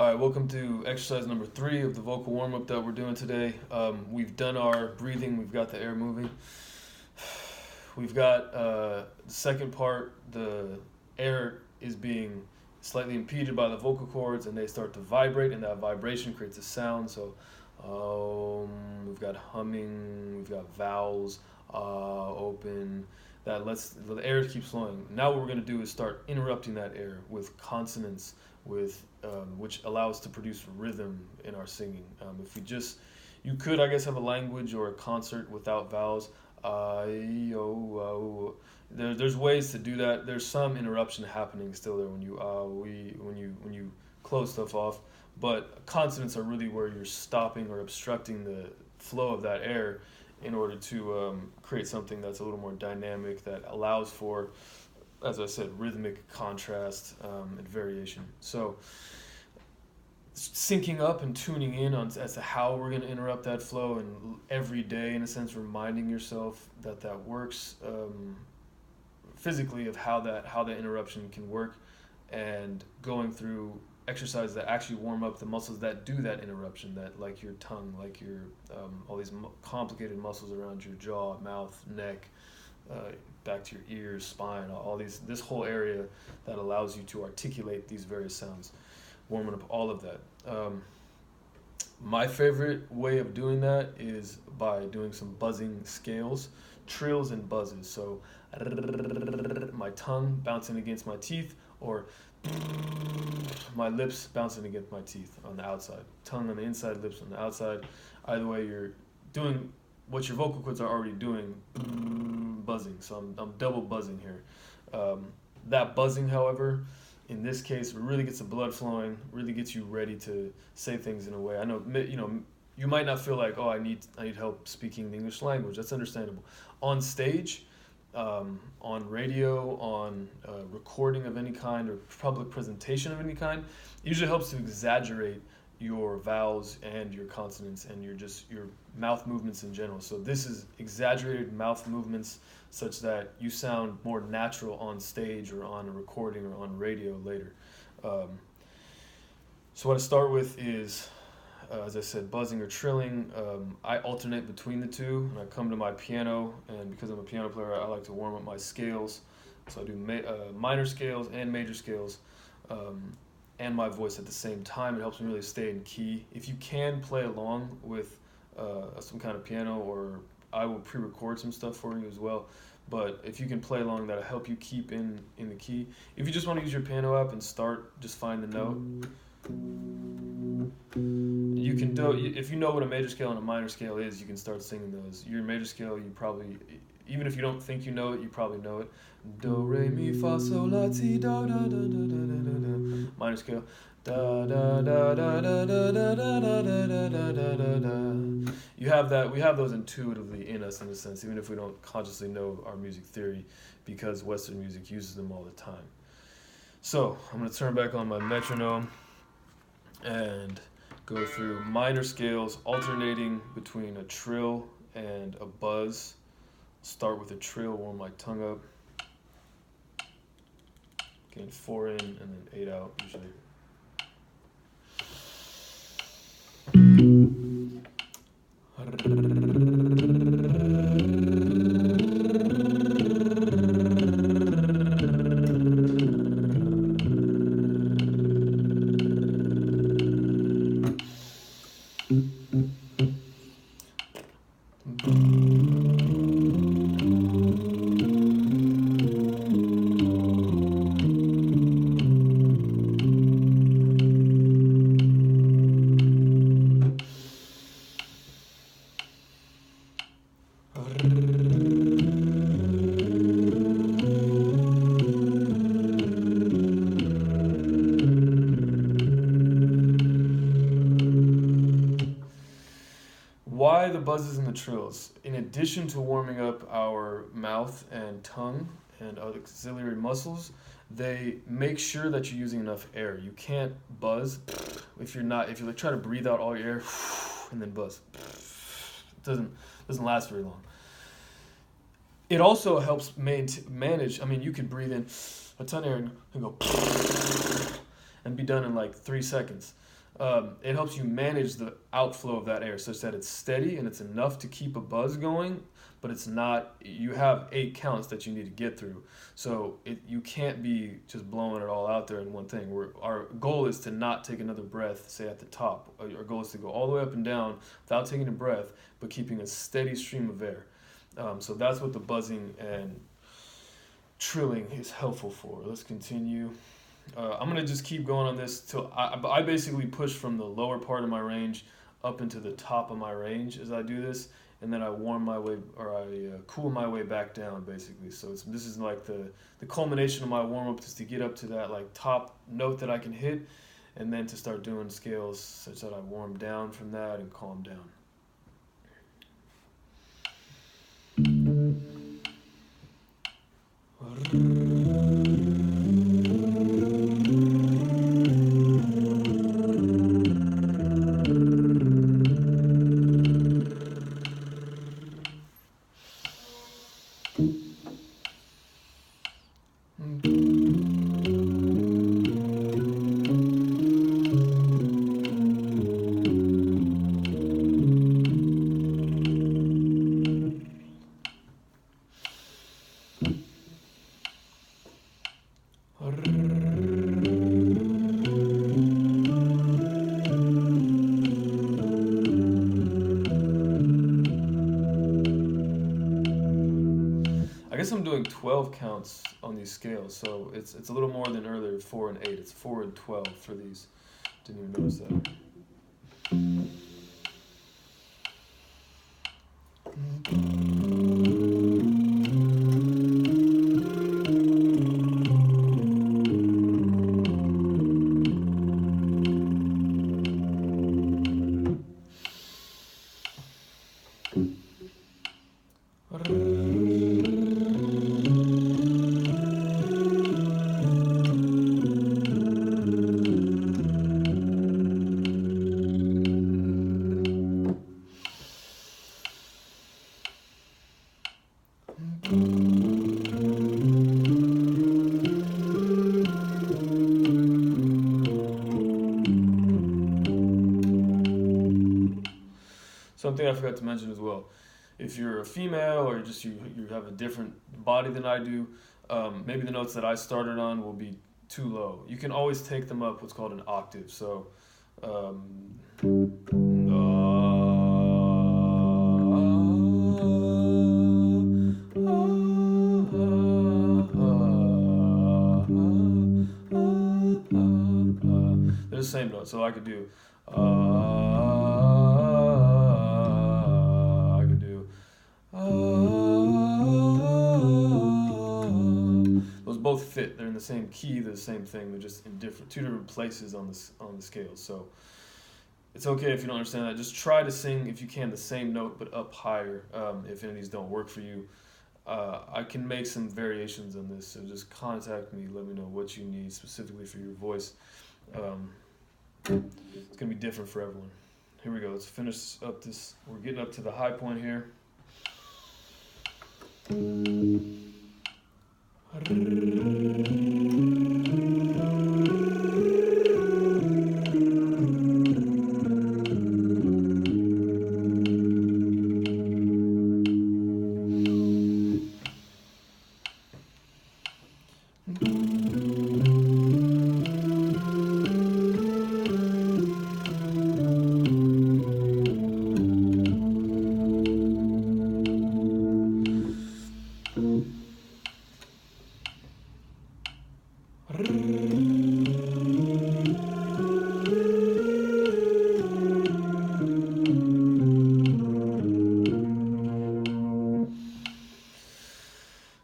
All right, welcome to exercise number 3 of the vocal warm-up that we're doing today. We've done our breathing, we've got the air moving. We've got the second part, the air is being slightly impeded by the vocal cords and they start to vibrate, and that vibration creates a sound. So we've got humming, we've got vowels, open. That lets the air keep flowing. Now what we're going to do is start interrupting that air with consonants, with which allows to produce rhythm in our singing. If we just, you could, I guess, have a language or a concert without vowels. There's ways to do that. There's some interruption happening still there when you when you close stuff off. But consonants are really where you're stopping or obstructing the flow of that air in order to create something that's a little more dynamic, that allows for, as I said, rhythmic contrast and variation. So syncing up and tuning in on as to how we're going to interrupt that flow, and every day, in a sense, reminding yourself that that works physically, of how that interruption can work, and going through exercises that actually warm up the muscles that do that interruption, that, like your tongue, like your all these complicated muscles around your jaw, mouth, neck, back to your ears, spine, all these, this whole area that allows you to articulate these various sounds, warming up all of that. My favorite way of doing that is by doing some buzzing scales, trills and buzzes. So my tongue bouncing against my teeth, or my lips bouncing against my teeth on the outside. Tongue on the inside, lips on the outside. Either way, you're doing what your vocal cords are already doing, buzzing. So I'm double buzzing here. That buzzing, however, in this case, really gets the blood flowing, really gets you ready to say things in a way. I know, you might not feel like, oh, I need help speaking the English language. That's understandable. On stage, on radio, on recording of any kind, or public presentation of any kind, it usually helps to exaggerate your vowels and your consonants and your mouth movements in general. So this is exaggerated mouth movements such that you sound more natural on stage or on a recording or on radio later. So what I start with is, as I said, buzzing or trilling. I alternate between the two, and I come to my piano, and because I'm a piano player, I like to warm up my scales. So I do minor scales and major scales, and my voice at the same time. It helps me really stay in key. If you can play along with some kind of piano, or I will pre-record some stuff for you as well. But if you can play along, that'll help you keep in the key. If you just want to use your piano app and start, just find the note. You can do, if you know what a major scale and a minor scale is, you can start singing those. Your major scale, you probably, even if you don't think you know it, you probably know it. Do, re, mi, fa, sol, la, ti, do, da, da, da, da, da, da, da. Minor scale. Da, da, da, da, da, da, da, da, da, da, da, da, da, da. You have that, we have those intuitively in us, in a sense, even if we don't consciously know our music theory, because Western music uses them all the time. So I'm going to turn back on my metronome and go through minor scales, alternating between a trill and a buzz. Start with a trill, warm my tongue up. Gain 4 in and then 8 out usually. Why the buzzes and the trills? In addition to warming up our mouth and tongue and other auxiliary muscles, they make sure that you're using enough air. You can't buzz if you're like try to breathe out all your air and then buzz. It doesn't last very long. It also helps manage. I mean, you could breathe in a ton of air and go, and be done in like 3 seconds. It helps you manage the outflow of that air such that it's steady and it's enough to keep a buzz going, but it's not. You have 8 counts that you need to get through, so you can't be just blowing it all out there in one thing. Our goal is to not take another breath, say at the top. Our goal is to go all the way up and down without taking a breath, but keeping a steady stream of air. So that's what the buzzing and trilling is helpful for. Let's continue. I'm gonna just keep going on this till I basically push from the lower part of my range up into the top of my range as I do this, and then I warm my way or I cool my way back down basically. So this is like the culmination of my warm up is to get up to that like top note that I can hit, and then to start doing scales such that I warm down from that and calm down. I guess I'm doing 12 counts on these scales, so it's a little more than earlier, 4 and 8. It's 4 and 12 for these. Didn't even notice that. Something I forgot to mention as well. If you're a female or just you have a different body than I do, maybe the notes that I started on will be too low. You can always take them up what's called an octave. So they're the same note. So I could do I could do those both fit. They're in the same key. They're the same thing. They're just in two different places on the scale. So it's okay if you don't understand that. Just try to sing if you can the same note but up higher. If any of these don't work for you, I can make some variations on this. So just contact me. Let me know what you need specifically for your voice. It's gonna be different for everyone. Here we go. Let's finish up this. We're getting up to the high point here.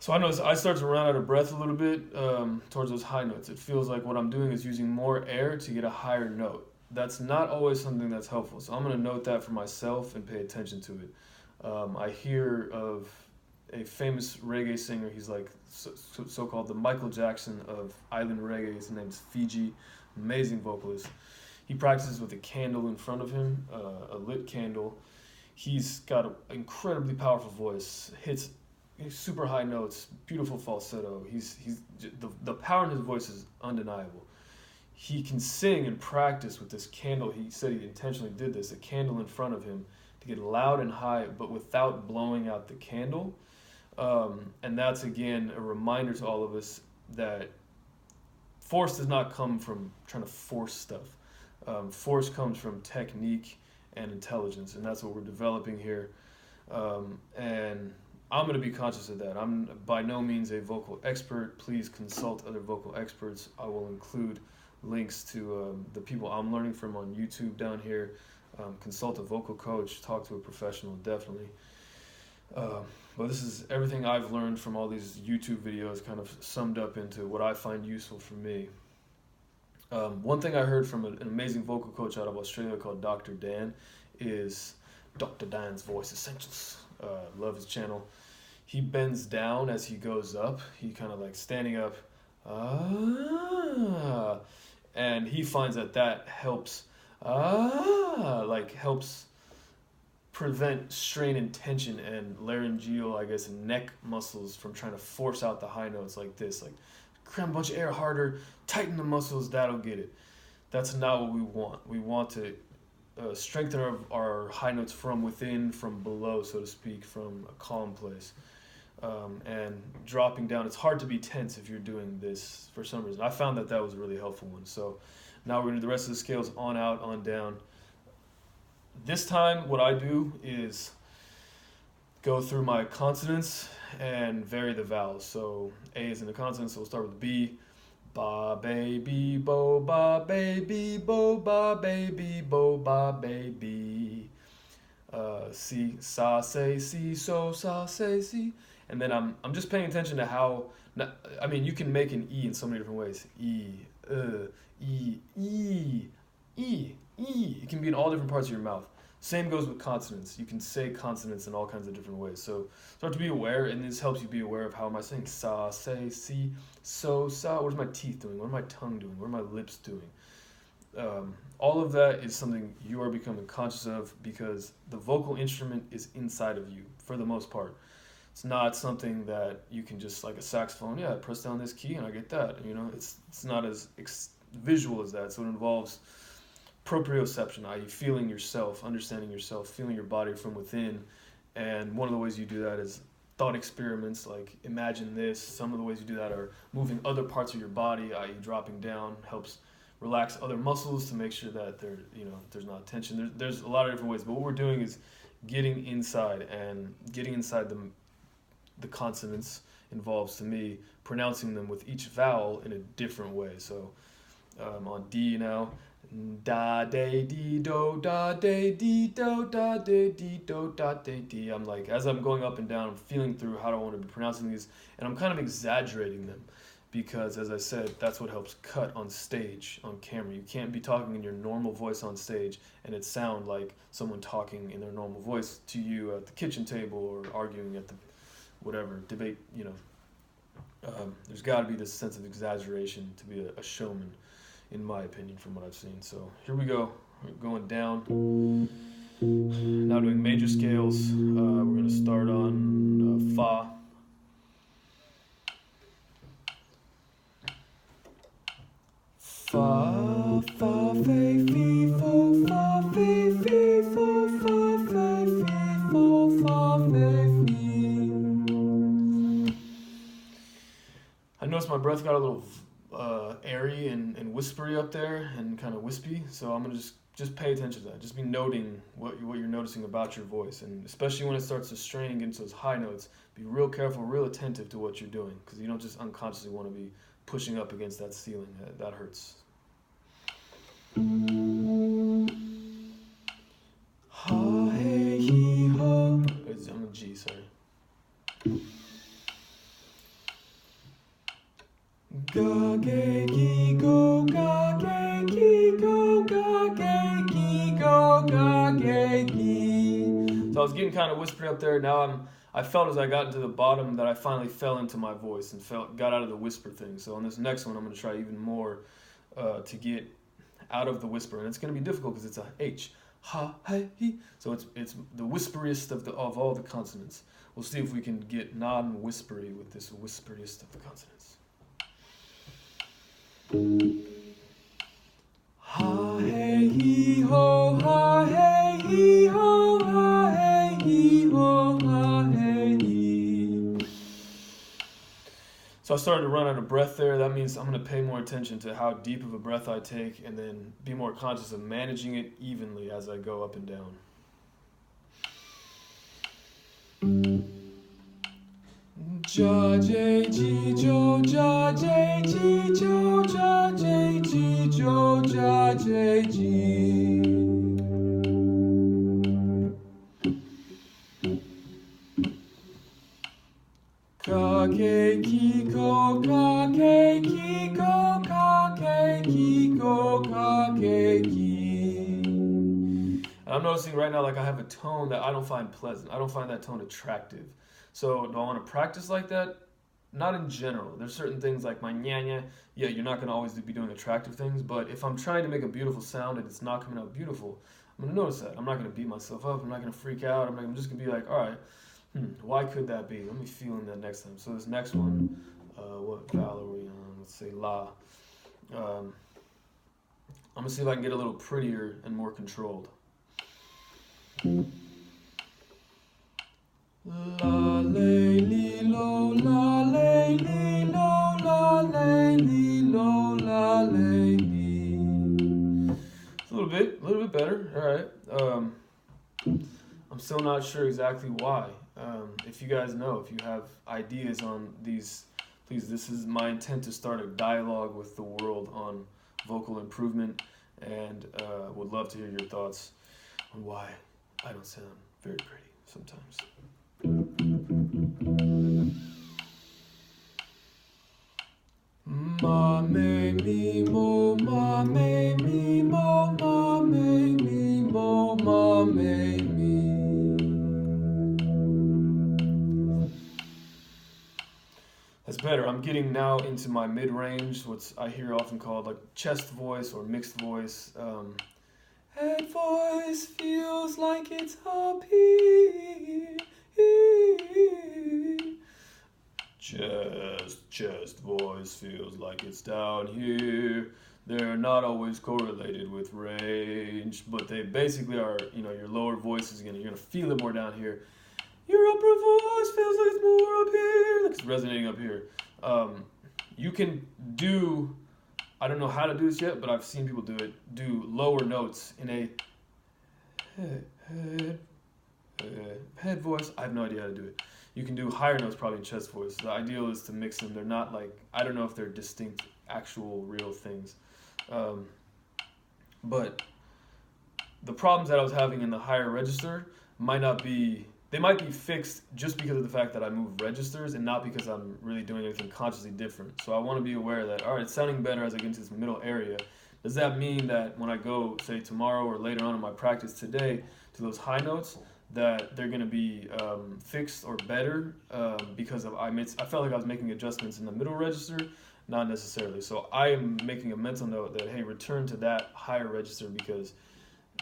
So I notice I start to run out of breath a little bit towards those high notes. It feels like what I'm doing is using more air to get a higher note. That's not always something that's helpful. So I'm going to note that for myself and pay attention to it. I hear of a famous reggae singer. He's like so-called the Michael Jackson of island reggae. His name's Fiji. Amazing vocalist. He practices with a candle in front of him, a lit candle. He's got an incredibly powerful voice. Hits super high notes, beautiful falsetto. The power in his voice is undeniable. he can sing and practice with this candle. He said he intentionally did this, a candle in front of him, to get loud and high, but without blowing out the candle. And that's, again, a reminder to all of us that force does not come from trying to force stuff. Force comes from technique and intelligence, and that's what we're developing here. And I'm going to be conscious of that. I'm by no means a vocal expert. Please consult other vocal experts. I will include links to the people I'm learning from on YouTube down here. Consult a vocal coach, talk to a professional, definitely. But this is everything I've learned from all these YouTube videos kind of summed up into what I find useful for me. One thing I heard from an amazing vocal coach out of Australia called Dr. Dan is Dr. Dan's Voice Essentials. Love his channel. He bends down as he goes up. He kind of like standing up. And he finds that helps helps prevent strain and tension and laryngeal, I guess, and neck muscles from trying to force out the high notes like this. Like, cram a bunch of air harder, tighten the muscles, that'll get it. That's not what we want. We want to strengthen our high notes from within, from below, so to speak, from a calm place. And dropping down, it's hard to be tense if you're doing this for some reason. I found that was a really helpful one. So now we're going to do the rest of the scales on out, on down. This time, what I do is go through my consonants and vary the vowels. So A is in the consonant, so we'll start with B. Ba, baby, bo, ba, baby, bo, ba, baby, bo, ba, baby. C, sa, say, si, so, sa, say, si. And then I'm just paying attention to how, I mean, you can make an E in so many different ways. E, E, E, E, E. It can be in all different parts of your mouth. Same goes with consonants. You can say consonants in all kinds of different ways. So start to be aware, and this helps you be aware of how am I saying sa, say, si, so, sa. What is my teeth doing? What are my tongue doing? What are my lips doing? All of that is something you are becoming conscious of because the vocal instrument is inside of you for the most part. It's not something that you can just, like a saxophone, I press down this key and I get that. It's not as visual as that. So it involves proprioception, i.e. feeling yourself, understanding yourself, feeling your body from within. And one of the ways you do that is thought experiments, like imagine this. Some of the ways you do that are moving other parts of your body, i.e. dropping down, helps relax other muscles to make sure that there's not tension. There's a lot of different ways, but what we're doing is getting inside, and getting inside the consonants involves, to me, pronouncing them with each vowel in a different way. So on D now, da de di do, da de di do, da de di do, da de di. I'm like, as I'm going up and down, I'm feeling through how do I want to be pronouncing these, and I'm kind of exaggerating them because, as I said, that's what helps cut on stage, on camera. You can't be talking in your normal voice on stage and it sound like someone talking in their normal voice to you at the kitchen table or arguing at the whatever debate. There's got to be this sense of exaggeration to be a showman, in my opinion, from what I've seen. So here we go. We're going down. Now doing major scales. We're going to start on Fa. Fa, fa, fe, fi, fo, fa, fe, fi, fo, fa, fe, fi, fo, fa, fe, fi. I noticed my breath got a little airy and whispery up there, and kind of wispy, so I'm gonna just pay attention to that. Just be noting what you're noticing about your voice, and especially when it starts to strain and get into those high notes, be real careful, real attentive to what you're doing, because you don't just unconsciously want to be pushing up against that ceiling. That hurts. Ha, hey, he, ho. I'm a G, sorry. Ga, ge, gi, go, ga, ge, gi, go, ga, ge, gi, go, ga, ge, gi. So I was getting kind of whispery up there. Now I felt as I got into the bottom that I finally fell into my voice and got out of the whisper thing. So on this next one, I'm going to try even more to get out of the whisper, and it's going to be difficult because it's a H. Ha, hey, he. So it's the whisperiest of all the consonants. We'll see if we can get non-whispery with this whisperiest of the consonants. Ha hey hee ho, ha hey hee ho, ha hey hee ho, ha hey hee. So I started to run out of breath there. That means I'm going to pay more attention to how deep of a breath I take and then be more conscious of managing it evenly as I go up and down. Ja J G Jo, Ja J G Jo, Ja J G Jo, Ja J G. Ka ke kiko, ka ke kiko, ka ke kiko, ka ke ki. I'm noticing right now, like I have a tone that I don't find pleasant. I don't find that tone attractive. So do I want to practice like that? Not in general. There's certain things like my nya. Yeah, you're not going to always be doing attractive things, but if I'm trying to make a beautiful sound and it's not coming out beautiful, I'm going to notice that. I'm not going to beat myself up. I'm not going to freak out. I'm just going to be like, all right, why could that be? Let me feel in that next time. So this next one, what vowel are we on? Let's say la. I'm going to see if I can get a little prettier and more controlled. La lay li lo, la lay li lo, la lay li lo, la lay li. It's a little bit better. All right. I'm still not sure exactly why. If you guys know, if you have ideas on these, please. This is my intent to start a dialogue with the world on vocal improvement, and would love to hear your thoughts on why I don't sound very pretty sometimes. Ma me mi mo, ma me mi mo, ma me mi mo, ma me mi. That's better. I'm getting now into my mid-range, what I hear often called like chest voice or mixed voice. Head voice feels like it's up here. Chest voice feels like it's down here. They're not always correlated with range, but they basically are. Your lower voice is you're gonna feel it more down here. Your upper voice feels like it's more up here, like it's resonating up here. You can do, I don't know how to do this yet, but I've seen people do it. Do lower notes in a head voice. I have no idea how to do it. You can do higher notes probably in chest voice. The ideal is to mix them. They're not like, I don't know if they're distinct, actual, real things. But the problems that I was having in the higher register they might be fixed just because of the fact that I move registers and not because I'm really doing anything consciously different. So I want to be aware that, all right, it's sounding better as I get into this middle area. Does that mean that when I go, say, tomorrow or later on in my practice today to those high notes, that they're going to be fixed or better because I felt like I was making adjustments in the middle register? Not necessarily. So I am making a mental note that, hey, return to that higher register because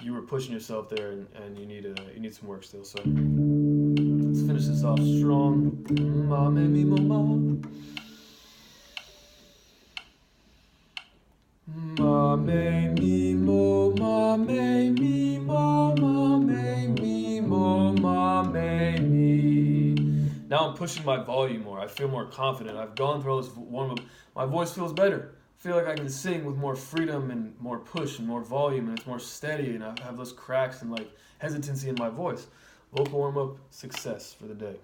you were pushing yourself there and you need some work still. So let's finish this off strong. Ma me mi mo ma. Ma me mi mo, ma me mi mo, ma me mi mo, ma me mi. Now I'm pushing my volume more. I feel more confident. I've gone through all this warm up. My voice feels better. I feel like I can sing with more freedom and more push and more volume, and it's more steady, and I have less cracks and like hesitancy in my voice. Vocal warm up success for the day.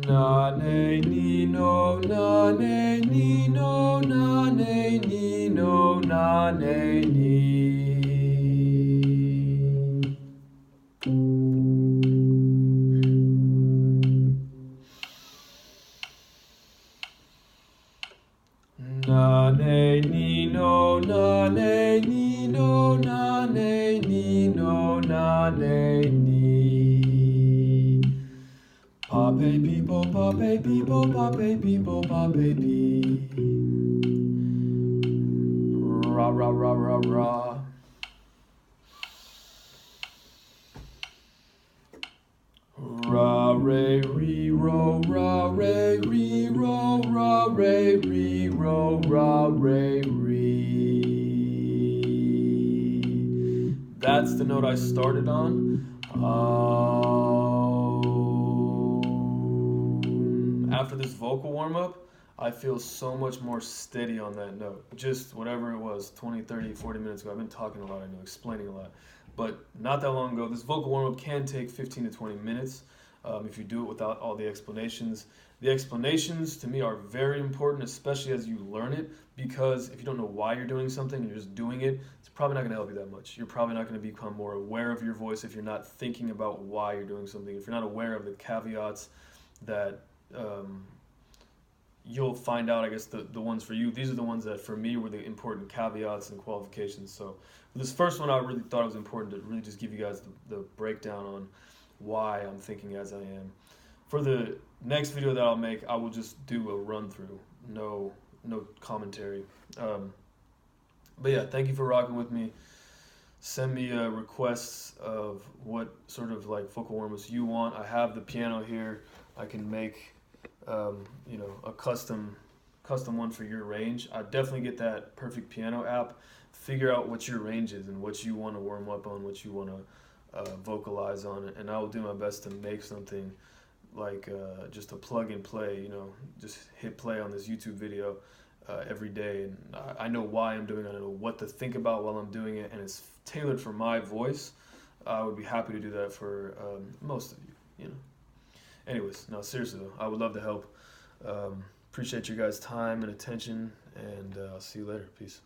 Na ne ni no, na ne ni no, na ne ni no, na ne ni. Na ne ni no, na ne ni no, na ne ni no, na ne ni. Pape people, pape people, pape people, pape pee. Ra ra ra ra ra. Ra re, re, ro, ra, re, re, ro, ra, re, re, ro, ra, re, re. That's the note I started on. After this vocal warm up, I feel so much more steady on that note. Just whatever it was, 20, 30, 40 minutes ago. I've been talking a lot, I know, explaining a lot. But not that long ago, this vocal warm up can take 15 to 20 minutes if you do it without all the explanations. The explanations to me are very important, especially as you learn it, because if you don't know why you're doing something and you're just doing it, it's probably not going to help you that much. You're probably not going to become more aware of your voice if you're not thinking about why you're doing something, if you're not aware of the caveats that you'll find out, I guess, the ones for you. These are the ones that for me were the important caveats and qualifications. So for this first one, I really thought it was important to really just give you guys the breakdown on why I'm thinking as I am. For the next video that I'll make, I will just do a run through, no commentary. But yeah, thank you for rocking with me. Send me requests of what sort of like vocal warm-ups you want. I have the piano here. I can make a custom one for your range. I definitely get that Perfect Piano app. Figure out what your range is and what you want to warm up on, what you want to vocalize on, and I will do my best to make something like just a plug and play. Just hit play on this YouTube video every day, and I know why I'm doing it. I know what to think about while I'm doing it, and it's tailored for my voice. I would be happy to do that for most of you. Anyways, no, seriously though, I would love to help. Appreciate your guys' time and attention, and I'll see you later. Peace.